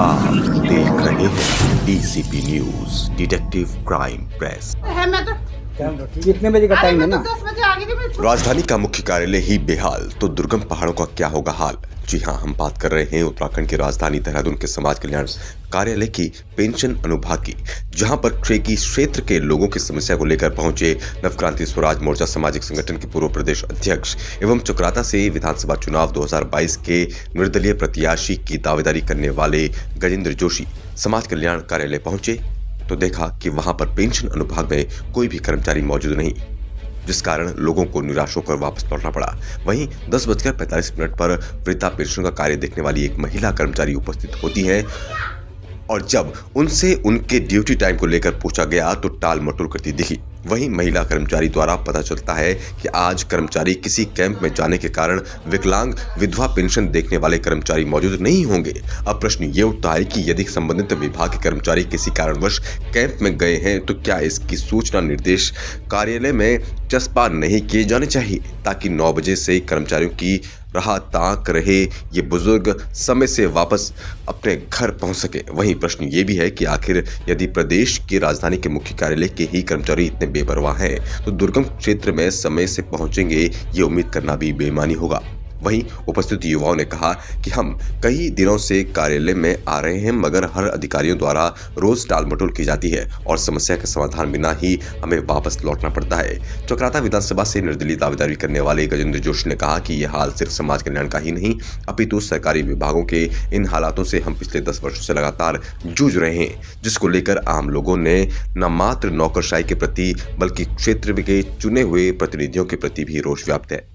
आप देख रहे हैं DCP news detective crime press. है मैं तो कितने बजे का टाइम है ना? 10 बजे आ गई थी मैं। राजधानी का मुख्य कार्यालय ही बेहाल तो दुर्गम पहाड़ों का क्या होगा हाल। जी हाँ, हम बात कर रहे हैं उत्तराखंड की राजधानी देहरादून के समाज कल्याण कार्यालय की पेंशन अनुभाग की, जहां पर ट्रेकी क्षेत्र के लोगों की समस्या को लेकर पहुंचे नवक्रांति स्वराज मोर्चा सामाजिक संगठन के पूर्व प्रदेश अध्यक्ष एवं चक्राता से विधानसभा चुनाव 2022 के निर्दलीय प्रत्याशी की दावेदारी करने वाले गजेंद्र जोशी समाज कल्याण कार्यालय पहुंचे तो देखा कि वहां पर पेंशन अनुभाग में कोई भी कर्मचारी मौजूद नहीं, जिस कारण लोगों को निराश होकर वापस लौटना पड़ा। वहीं 10:45 पर वृद्धा पेंशन का कार्य देखने वाली एक महिला कर्मचारी उपस्थित होती है और जब उनसे उनके ड्यूटी टाइम को लेकर पूछा गया तो टाल मटोल करती दिखी। वहीं महिला कर्मचारी द्वारा पता चलता है कि आज कर्मचारी किसी कैंप में जाने के कारण विकलांग विधवा पेंशन देखने वाले कर्मचारी मौजूद नहीं होंगे। अब प्रश्न ये उठता है कि यदि संबंधित विभाग के कर्मचारी किसी कारणवश कैंप में गए हैं तो क्या इसकी सूचना निर्देश कार्यालय में चस्पा नहीं किए जाने चाहिए, ताकि 9 बजे से कर्मचारियों की राह ताक रहे ये बुजुर्ग समय से वापस अपने घर पहुंच सके। वहीं प्रश्न ये भी है कि आखिर यदि प्रदेश की राजधानी के मुख्य कार्यालय के ही कर्मचारी इतने बेपरवाह हैं तो दुर्गम क्षेत्र में समय से पहुंचेंगे, ये उम्मीद करना भी बेईमानी होगा। वहीं उपस्थित युवाओं ने कहा कि हम कई दिनों से कार्यालय में आ रहे हैं मगर हर अधिकारियों द्वारा रोज टाल मटोल की जाती है और समस्या का समाधान बिना ही हमें वापस लौटना पड़ता है। चक्राता विधानसभा से निर्दलीय दावेदारी करने वाले गजेंद्र जोशी ने कहा कि यह हाल सिर्फ समाज कल्याण का ही नहीं अपितु सरकारी विभागों के इन हालातों से हम पिछले 10 वर्षों से लगातार जूझ रहे हैं, जिसको लेकर आम लोगों ने न मात्र नौकरशाही के प्रति बल्कि क्षेत्र के चुने हुए प्रतिनिधियों के प्रति भी रोष व्याप्त है।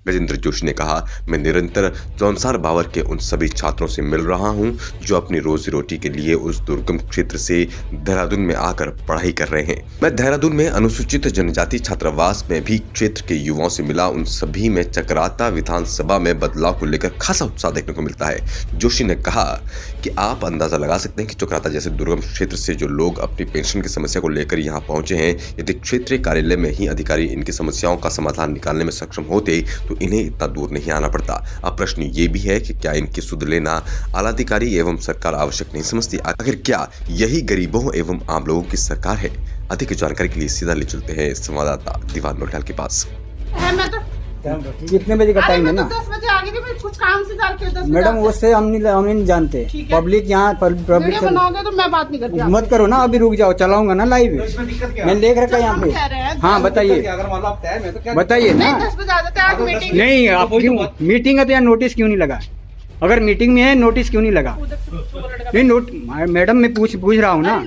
गजेंद्र जोशी ने कहा, मैं निरंतर जौनसार बावर के उन सभी छात्रों से मिल रहा हूं जो अपनी रोजी रोटी के लिए उस दुर्गम क्षेत्र से देहरादून में आकर पढ़ाई कर रहे हैं। मैं देहरादून में अनुसूचित जनजाति छात्रावास में भी क्षेत्र के युवाओं से मिला, उन सभी में चक्राता विधानसभा में बदलाव को लेकर खासा उत्साह देखने को मिलता है। जोशी ने कहा कि आप अंदाजा लगा सकते हैं कि चक्राता जैसे दुर्गम क्षेत्र से जो लोग अपनी पेंशन की समस्या को लेकर यहाँ पहुंचे हैं, यदि क्षेत्रीय कार्यालय में ही अधिकारी इनकी समस्याओं का समाधान निकालने में सक्षम होते तो इन्हें इतना दूर नहीं आना पड़ता। अब प्रश्न ये भी है कि क्या इनकी सुध लेना आला अधिकारी एवं सरकार आवश्यक नहीं समझती? आखिर क्या यही गरीबों एवं आम लोगों की सरकार है? अधिक जानकारी के लिए सीधा ले चलते हैं संवाददाता दीवान नोटाल के पास। है मैं तो कितने बजे का टाइम है ना? 10 बजे आ गई थी मैं, कुछ काम से जाके 10 बजे। मैडम उससे हम नहीं जानते। पब्लिक यहाँ पब्लिक बनाओगे तो मैं बात नहीं करती। मत करो ना, अभी रुक जाओ, चलाऊंगा ना लाइव। मैं देख रखा यहाँ पे। हाँ बताइए बताइए ना। 10 बजे आ जाते हैं, आज मीटिंग नहीं आप क्यों मीटिंग है तो यहाँ नोटिस क्यों नहीं लगा? अगर मीटिंग में है नोटिस क्यों नहीं लगा? नहीं नोट मैडम मैं पूछ रहा हूँ ना।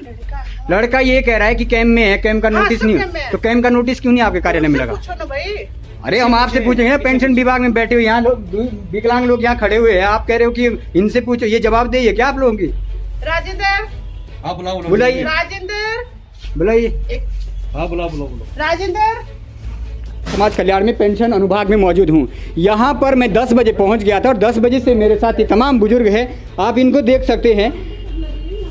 लड़का ये कह रहा है कि कैंप में है, कैंप का नोटिस नहीं है तो कैंप का नोटिस क्यों नहीं आपके कार्यालय में लगा? पूछो ना भाई। अरे हम आपसे पूछेंगे, पेंशन विभाग में बैठे हुए यहाँ लोग विकलांग लोग यहाँ खड़े हुए हैं, आप कह रहे हो कि इनसे पूछो, ये जवाब देइए क्या आप लोगों की? राजेंद्र बुलाइए, राजेंद्र बुलाइए, बुलाओ राजेंद्र। समाज कल्याण में पेंशन अनुभाग में मौजूद हूँ। यहाँ पर मैं 10 बजे पहुँच गया था और 10 बजे से मेरे साथ ये तमाम बुजुर्ग हैं, आप इनको देख सकते हैं,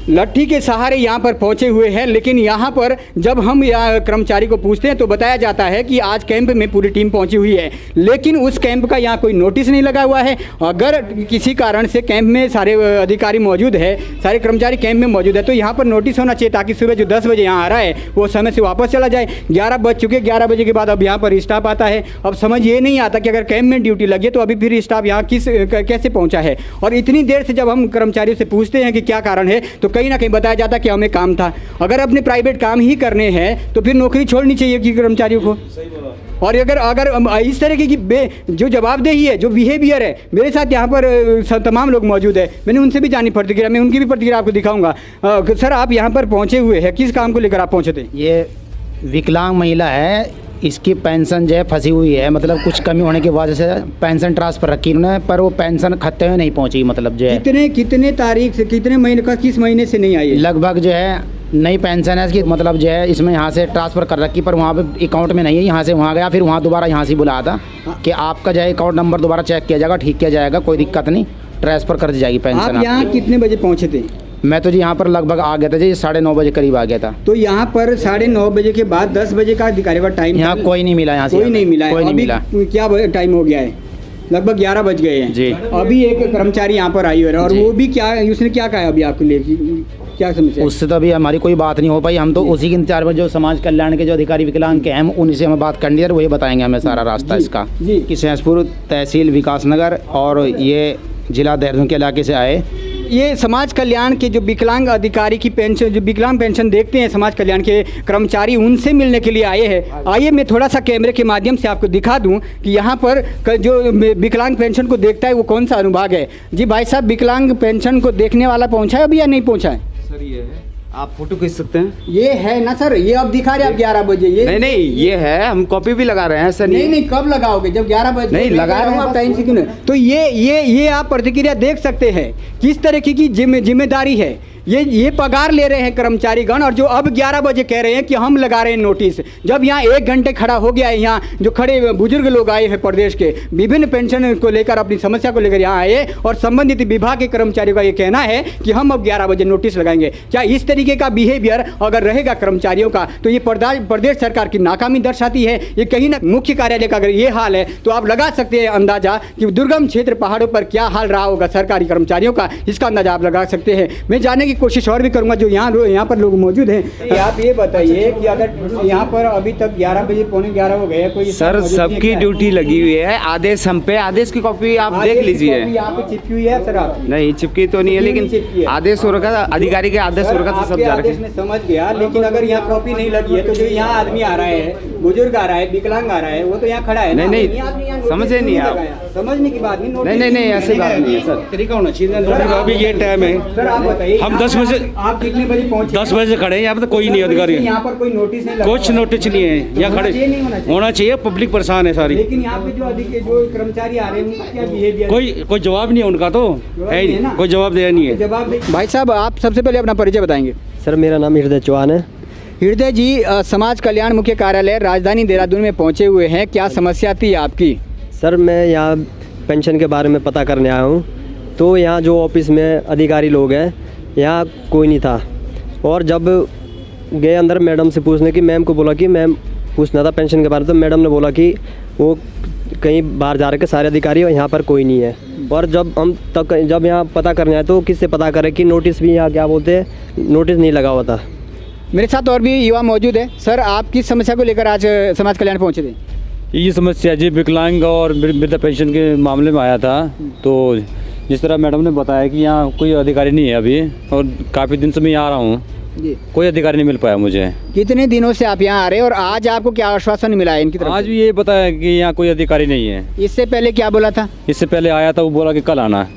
लट्ठी के सहारे यहाँ पर पहुँचे हुए हैं। लेकिन यहाँ पर जब हम यहाँ कर्मचारी को पूछते हैं तो बताया जाता है कि आज कैंप में पूरी टीम पहुँची हुई है, लेकिन उस कैंप का यहाँ कोई नोटिस नहीं लगा हुआ है। अगर किसी कारण से कैंप में सारे अधिकारी मौजूद है, सारे कर्मचारी कैंप में मौजूद है तो यहाँ पर नोटिस होना चाहिए, ताकि सुबह जो 10 बजे यहाँ आ रहा है वो समय से वापस चला जाए। 11 बज चुके, 11 बजे के बाद अब यहाँ पर स्टाफ आता है। अब समझ ये नहीं आता कि अगर कैंप में ड्यूटी लगी तो अभी फिर स्टाफ यहाँ कैसे पहुँचा है। और इतनी देर से जब हम कर्मचारियों से पूछते हैं कि क्या कारण है तो कहीं ना कहीं बताया जाता कि हमें काम था। अगर अपने प्राइवेट काम ही करने हैं तो फिर नौकरी छोड़नी चाहिए कि कर्मचारियों को। और अगर इस तरह की जो जवाबदेही है, जो बिहेवियर है, मेरे साथ यहाँ पर तमाम लोग मौजूद है, मैंने उनसे भी जानी प्रतिक्रिया, मैं उनकी भी प्रतिक्रिया आपको दिखाऊंगा। सर आप यहाँ पर पहुँचे हुए हैं, किस काम को लेकर आप पहुँचे थे? ये विकलांग महिला है, इसकी पेंशन जो है फंसी हुई है, मतलब कुछ कमी होने की वजह से पेंशन ट्रांसफ़र रखी उन्होंने, पर वो पेंशन खाते में नहीं पहुंची। मतलब जो है कितने तारीख से, कितने महीने का, किस महीने से नहीं आई है? लगभग जो है नई पेंशन है इसकी, मतलब जो है इसमें यहाँ से ट्रांसफ़र कर रखी पर वहाँ पे अकाउंट में नहीं है। यहाँ से वहाँ गया, फिर वहाँ दोबारा यहाँ से बुलाया था कि आपका जो है अकाउंट नंबर दोबारा चेक किया जाएगा, ठीक किया जाएगा, कोई दिक्कत नहीं, ट्रांसफ़र कर दी जाएगी पेंशन। आप यहाँ कितने बजे पहुँचे थे? मैं तो जी यहाँ पर लगभग आ गया था जी, 9:30 बजे करीब आ गया था। तो यहाँ पर 9:30 बजे के बाद 10 बजे का अधिकारी का टाइम यहाँ कोई नहीं मिला, यहाँ से कोई नहीं मिला। कोई नहीं मिला। क्या टाइम हो गया है? लगभग 11 बज गए हैं जी। अभी एक कर्मचारी यहाँ पर आई और जी। वो भी क्या उसने क्या कहा अभी आपको लिए क्या समस्या है? उससे तो अभी हमारी कोई बात नहीं हो पाई। हम तो उसी के इंतजार में जो समाज कल्याण के जो अधिकारी विकलांग के हैं हम उन्हीं से हमें बात करनी है और वही बताएंगे हमें सारा रास्ता जी, इसका जी। कि सहसपुर तहसील विकासनगर और ये जिला देहरादून के इलाके से आए। ये समाज कल्याण के जो विकलांग अधिकारी की पेंशन जो विकलांग पेंशन देखते हैं समाज कल्याण के कर्मचारी उनसे मिलने के लिए आए हैं। आइए मैं थोड़ा सा कैमरे के माध्यम से आपको दिखा दूं कि यहाँ पर जो विकलांग पेंशन को देखता है वो कौन सा अनुभाग है। जी भाई साहब, विकलांग पेंशन को देखने वाला पहुँचा है अभी या नहीं पहुँचा है? सर ये है, आप फोटो खींच सकते हैं। ये है ना सर, ये अब दिखा रहे आप 11 बजे ये नहीं ये है, हम कॉपी भी लगा रहे हैं सर। नहीं कब लगाओगे जब 11 बजे नहीं, लगा रहे हैं आप टाइम से क्यों नहीं? तो ये आप प्रतिक्रिया देख सकते हैं किस तरीके की जिम्मेदारी है। ये पगार ले रहे हैं कर्मचारीगण और जो अब 11 बजे कह रहे हैं कि हम लगा रहे हैं नोटिस। जब यहाँ 1 घंटे खड़ा हो गया है, यहाँ जो खड़े बुजुर्ग लोग आए हैं प्रदेश के विभिन्न पेंशन को लेकर अपनी समस्या को लेकर यहाँ आए और संबंधित विभाग के कर्मचारियों का ये कहना है कि हम अब 11 बजे नोटिस लगाएंगे। क्या इस तरीके का बिहेवियर अगर रहेगा कर्मचारियों का तो ये प्रदेश सरकार की नाकामी दर्शाती है। ये कहीं ना मुख्य कार्यालय का अगर ये हाल है तो आप लगा सकते हैं अंदाजा कि दुर्गम क्षेत्र पहाड़ों पर क्या हाल रहा होगा सरकारी कर्मचारियों का, इसका अंदाजा आप लगा सकते हैं। मैं जानने की कोशिश और भी करूंगा जो यहाँ पर लोग मौजूद हैं। आप ये बताइए कि अगर यहाँ पर अभी तक 11 बजे पौने 11 हो गए कोई सर सबकी ड्यूटी लगी हुई है। आदेश हम पे, आदेश की कॉपी आप देख लीजिए। यहाँ पे चिपकी हुई है सर आपकी? नहीं चिपकी तो नहीं है, लेकिन आदेश हो रखा, अधिकारी के आदेश हो रखा, तो सब जा रहे हैं। समझ गया, लेकिन अगर यहाँ कॉपी नहीं लगी है तो जो यहाँ आदमी आ रहा है, बुजुर्ग आ रहा है, विकलांग आ रहा है, वो तो यहाँ खड़ा है। नहीं समझे नहीं आप, समझने की बात नहीं ऐसी बात नहीं है सर। तरीका होना चाहिए। अभी ये टाइम है सर आप बताइए, हम 10 बजे आप कितने बजे पहुंचे? 10 बजे खड़े हैं यहाँ पे, तो कोई नहीं अधिकारी है। यहाँ पर कोई नोटिस नहीं लगा? कुछ नोटिस नहीं है यहाँ खड़े होना चाहिए। पब्लिक परेशान है सारी, लेकिन यहाँ पे जो कर्मचारी आ रहे हैं उनका क्या बिहेवियर? कोई जवाब नहीं है उनका, तो है ही नहीं, कोई जवाब दिया नहीं है। जवाब भाई साहब, आप सबसे पहले अपना परिचय बताएंगे। सर मेरा नाम हृदय चौहान है। हृदय जी, समाज कल्याण मुख्य कार्यालय राजधानी देहरादून में पहुंचे हुए हैं, क्या समस्या थी आपकी? सर मैं यहाँ पेंशन के बारे में पता करने आया हूँ। तो यहाँ जो ऑफिस में अधिकारी लोग हैं यहाँ कोई नहीं था, और जब गए अंदर मैडम से पूछने की, मैम को बोला कि मैम पूछना था पेंशन के बारे में, तो मैडम ने बोला कि वो कहीं बाहर जा रहे के सारे अधिकारी और यहाँ पर कोई नहीं है। और जब हम जब यहाँ पता करने आए तो किससे पता करें कि नोटिस भी यहाँ क्या बोलते हैं, नोटिस नहीं लगा हुआ था। मेरे साथ और भी युवा मौजूद है। सर आप किस समस्या को लेकर आज समाज कल्याण पहुँचे थे? ये समस्या जी विकलांग और वृद्धा पेंशन के मामले में आया था। तो जिस तरह मैडम ने बताया कि यहाँ कोई अधिकारी नहीं है अभी, और काफ़ी दिन से मैं यहाँ आ रहा हूँ, कोई अधिकारी नहीं मिल पाया मुझे। कितने दिनों से आप यहाँ आ रहे हैं और आज आपको क्या आश्वासन मिला है इनकी तरफ? आज भी ये बताया कि यहाँ कोई अधिकारी नहीं है। इससे पहले क्या बोला था? इससे पहले आया था, वो बोला कि कल आना।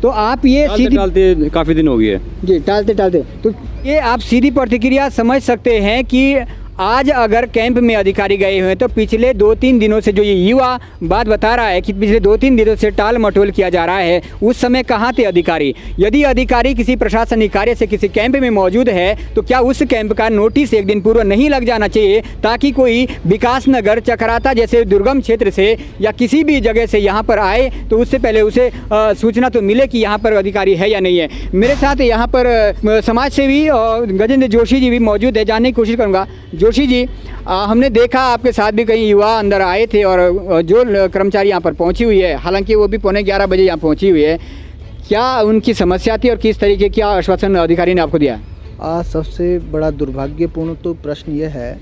तो आप ये सीधी टालते काफ़ी दिन हो गए जी, टालते तो ये आप सीधी प्रतिक्रिया समझ सकते हैं कि आज अगर कैंप में अधिकारी गए हुए हैं तो पिछले 2-3 दिनों से जो ये युवा बात बता रहा है कि पिछले 2-3 दिनों से टाल मटोल किया जा रहा है, उस समय कहाँ थे अधिकारी? यदि अधिकारी किसी प्रशासनिक कार्य से किसी कैंप में मौजूद है तो क्या उस कैंप का नोटिस एक दिन पूर्व नहीं लग जाना चाहिए, ताकि कोई विकास नगर चक्राता जैसे दुर्गम क्षेत्र से या किसी भी जगह से यहाँ पर आए तो उससे पहले उसे सूचना तो मिले कि यहाँ पर अधिकारी है या नहीं है। मेरे साथ यहाँ पर समाज सेवी गजेंद्र जोशी जी भी मौजूद है, जानने की कोशिश करूँगा। जोशी जी, हमने देखा आपके साथ भी कई युवा अंदर आए थे और जो कर्मचारी यहाँ पर पहुँची हुई है, हालांकि वो भी पौने 11 बजे यहाँ पहुँची हुई है, क्या उनकी समस्या थी और किस तरीके क्या आश्वासन अधिकारी ने आपको दिया? सबसे बड़ा दुर्भाग्यपूर्ण तो प्रश्न यह है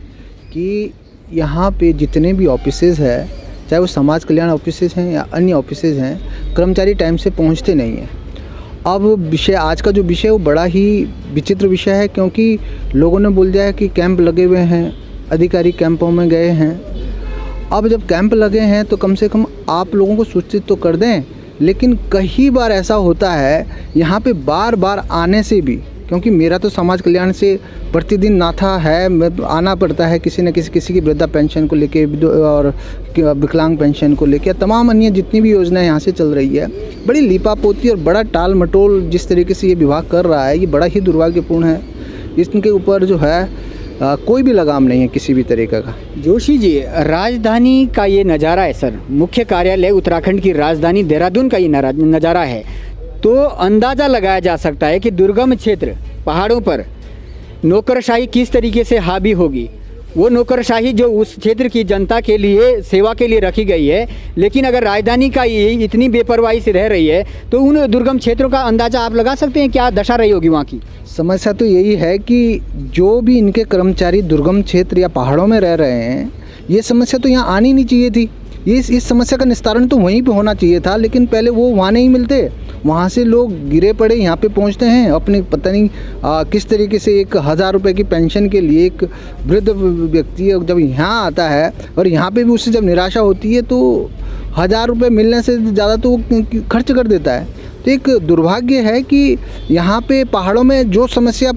कि यहाँ पे जितने भी ऑफिसेज़ है, चाहे वो समाज कल्याण ऑफिसेज़ हैं या अन्य ऑफिसेज़ हैं, कर्मचारी टाइम से पहुँचते नहीं हैं। अब विषय आज का जो विषय है वो बड़ा ही विचित्र विषय है, क्योंकि लोगों ने बोल दिया है कि कैंप लगे हुए हैं, अधिकारी कैंपों में गए हैं। अब जब कैंप लगे हैं तो कम से कम आप लोगों को सूचित तो कर दें, लेकिन कई बार ऐसा होता है यहाँ पे बार बार आने से भी, क्योंकि मेरा तो समाज कल्याण से प्रतिदिन नाता है, आना पड़ता है किसी न किसी की वृद्धा पेंशन को लेके और विकलांग पेंशन को लेके, तमाम अन्य जितनी भी योजनाएं यहाँ से चल रही है। बड़ी लीपापोती और बड़ा टाल मटोल जिस तरीके से ये विभाग कर रहा है, ये बड़ा ही दुर्भाग्यपूर्ण है। इसके ऊपर जो है कोई भी लगाम नहीं है किसी भी तरीके का। जोशी जी, राजधानी का ये नज़ारा है सर, मुख्य कार्यालय उत्तराखंड की राजधानी देहरादून का ये नज़ारा है, तो अंदाज़ा लगाया जा सकता है कि दुर्गम क्षेत्र पहाड़ों पर नौकरशाही किस तरीके से हावी होगी। वो नौकरशाही जो उस क्षेत्र की जनता के लिए सेवा के लिए रखी गई है, लेकिन अगर राजधानी का ये इतनी बेपरवाही से रह रही है तो उन दुर्गम क्षेत्रों का अंदाज़ा आप लगा सकते हैं क्या दशा रही होगी वहाँ की? समस्या तो यही है कि जो भी इनके कर्मचारी दुर्गम क्षेत्र या पहाड़ों में रह रहे हैं, ये समस्या तो यहाँ आनी नहीं चाहिए थी। ये इस समस्या का निस्तारण तो वहीं पे होना चाहिए था, लेकिन पहले वो वहाँ नहीं मिलते। वहाँ से लोग गिरे पड़े यहाँ पे पहुँचते हैं, अपने पता नहीं किस तरीके से 1,000 रुपये की पेंशन के लिए एक वृद्ध व्यक्ति जब यहाँ आता है और यहाँ पे भी उससे जब निराशा होती है तो 1,000 रुपये मिलने से ज़्यादा तो वो खर्च कर देता है। तो एक दुर्भाग्य है कि यहाँ पे पहाड़ों में जो समस्या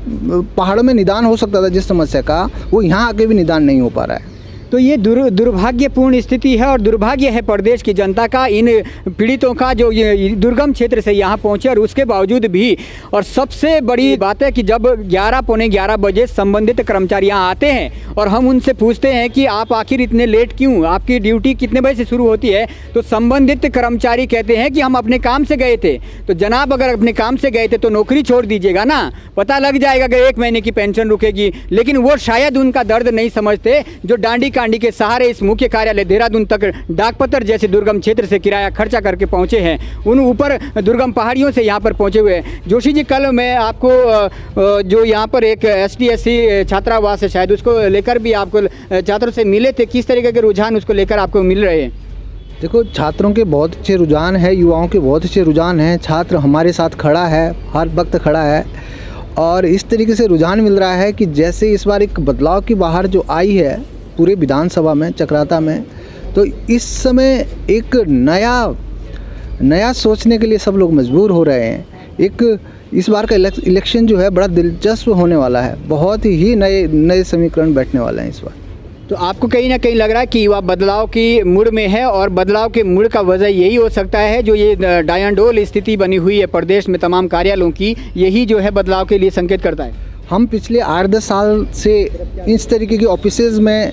पहाड़ों में निदान हो सकता था जिस समस्या का, वो यहाँ आके भी निदान नहीं हो पा रहा है। तो ये दुर्भाग्यपूर्ण स्थिति है और दुर्भाग्य है प्रदेश की जनता का, इन पीड़ितों का जो ये दुर्गम क्षेत्र से यहाँ पहुँचे और उसके बावजूद भी। और सबसे बड़ी बात है कि जब 11-11:15 बजे संबंधित कर्मचारी यहाँ आते हैं और हम उनसे पूछते हैं कि आप आखिर इतने लेट क्यों, आपकी ड्यूटी कितने बजे से शुरू होती है, तो संबंधित कर्मचारी कहते हैं कि हम अपने काम से गए थे। तो जनाब अगर अपने काम से गए थे तो नौकरी छोड़ दीजिएगा ना, पता लग जाएगा कि 1 महीने की पेंशन रुकेगी। लेकिन वो शायद उनका दर्द नहीं समझते जो डांडी कांडी के सहारे इस मुख्य कार्यालय देहरादून तक डाकपत्र जैसे दुर्गम क्षेत्र से किराया खर्चा करके पहुंचे हैं, उन ऊपर दुर्गम पहाड़ियों से यहाँ पर पहुंचे हुए हैं। जोशी जी, कल मैं आपको जो यहाँ पर एक ST/SC छात्रावास है शायद, उसको लेकर भी आपको छात्रों से मिले थे, किस तरीके के रुझान उसको लेकर आपको मिल रहे हैं? देखो, छात्रों के बहुत अच्छे रुझान है, युवाओं के बहुत अच्छे रुझान हैं। छात्र हमारे साथ खड़ा है, हर वक्त खड़ा है और इस तरीके से रुझान मिल रहा है कि जैसे इस बार एक बदलाव की बाहर जो आई है पूरे विधानसभा में, चक्राता में, तो इस समय एक नया सोचने के लिए सब लोग मजबूर हो रहे हैं। एक इस बार का इलेक्शन जो है बड़ा दिलचस्प होने वाला है, बहुत ही नए समीकरण बैठने वाले हैं इस बार। तो आपको कहीं ना कहीं लग रहा है कि युवा बदलाव की मूड में है और बदलाव के मूड का वजह यही हो सकता है जो ये डायंडोल स्थिति बनी हुई है प्रदेश में तमाम कार्यालयों की, यही जो है बदलाव के लिए संकेत करता है? हम पिछले 8-10 साल से इस तरीके की ऑफिसेज़ में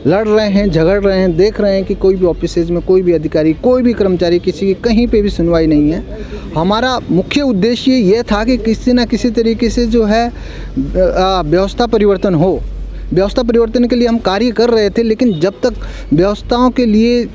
लड़ रहे हैं, झगड़ रहे हैं, देख रहे हैं कि कोई भी ऑफिसेज़ में कोई भी अधिकारी, कोई भी कर्मचारी, किसी की कहीं पे भी सुनवाई नहीं है। हमारा मुख्य उद्देश्य ये था कि किसी न किसी तरीके से जो है व्यवस्था परिवर्तन हो। व्यवस्था परिवर्तन के लिए हम कार्य कर रहे थे, लेकिन जब तक व्यवस्थाओं के लिए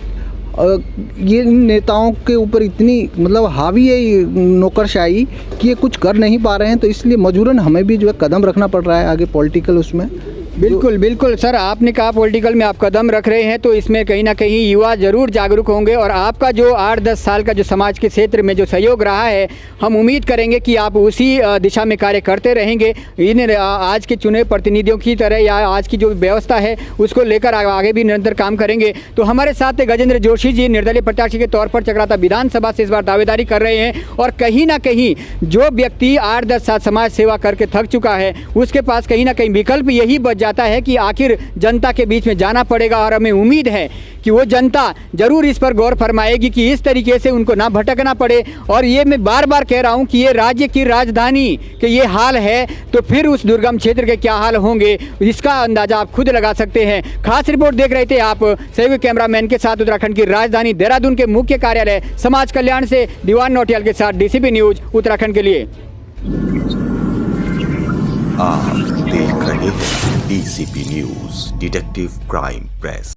ये नेताओं के ऊपर इतनी मतलब हावी है ये नौकरशाही कि ये कुछ कर नहीं पा रहे हैं, तो इसलिए मजबूरन हमें भी जो है कदम रखना पड़ रहा है आगे पॉलिटिकल उसमें। बिल्कुल सर, आपने कहा पॉलिटिकल में आप कदम रख रहे हैं, तो इसमें कहीं ना कहीं युवा जरूर जागरूक होंगे और आपका जो 8-10 साल का जो समाज के क्षेत्र में जो सहयोग रहा है, हम उम्मीद करेंगे कि आप उसी दिशा में कार्य करते रहेंगे। इन आज के चुने प्रतिनिधियों की तरह या आज की जो व्यवस्था है उसको लेकर आगे भी निरंतर काम करेंगे। तो हमारे साथ गजेंद्र जोशी जी निर्दलीय प्रत्याशी के तौर पर चक्राता विधानसभा से इस बार दावेदारी कर रहे हैं और कहीं ना कहीं जो व्यक्ति 8-10 साल समाज सेवा करके थक चुका है उसके पास कहीं ना कहीं विकल्प यही बच जाता है कि आखिर जनता के बीच में जाना पड़ेगा और हमें उम्मीद है कि वो जनता जरूर इस पर गौर फरमाएगी कि इस तरीके से उनको ना भटकना पड़े। और ये मैं बार बार कह रहा हूँ कि ये राज्य की राजधानी के ये हाल है तो फिर उस दुर्गम क्षेत्र के क्या हाल होंगे इसका अंदाजा आप खुद लगा सकते हैं। खास रिपोर्ट देख रहे थे आप सहयोगी कैमरामैन के साथ उत्तराखंड की राजधानी देहरादून के मुख्य कार्यालय समाज कल्याण से दीवान नौटियाल के साथ DCP न्यूज उत्तराखंड के लिए। आप देख रहे हैं DCP news, detective crime press.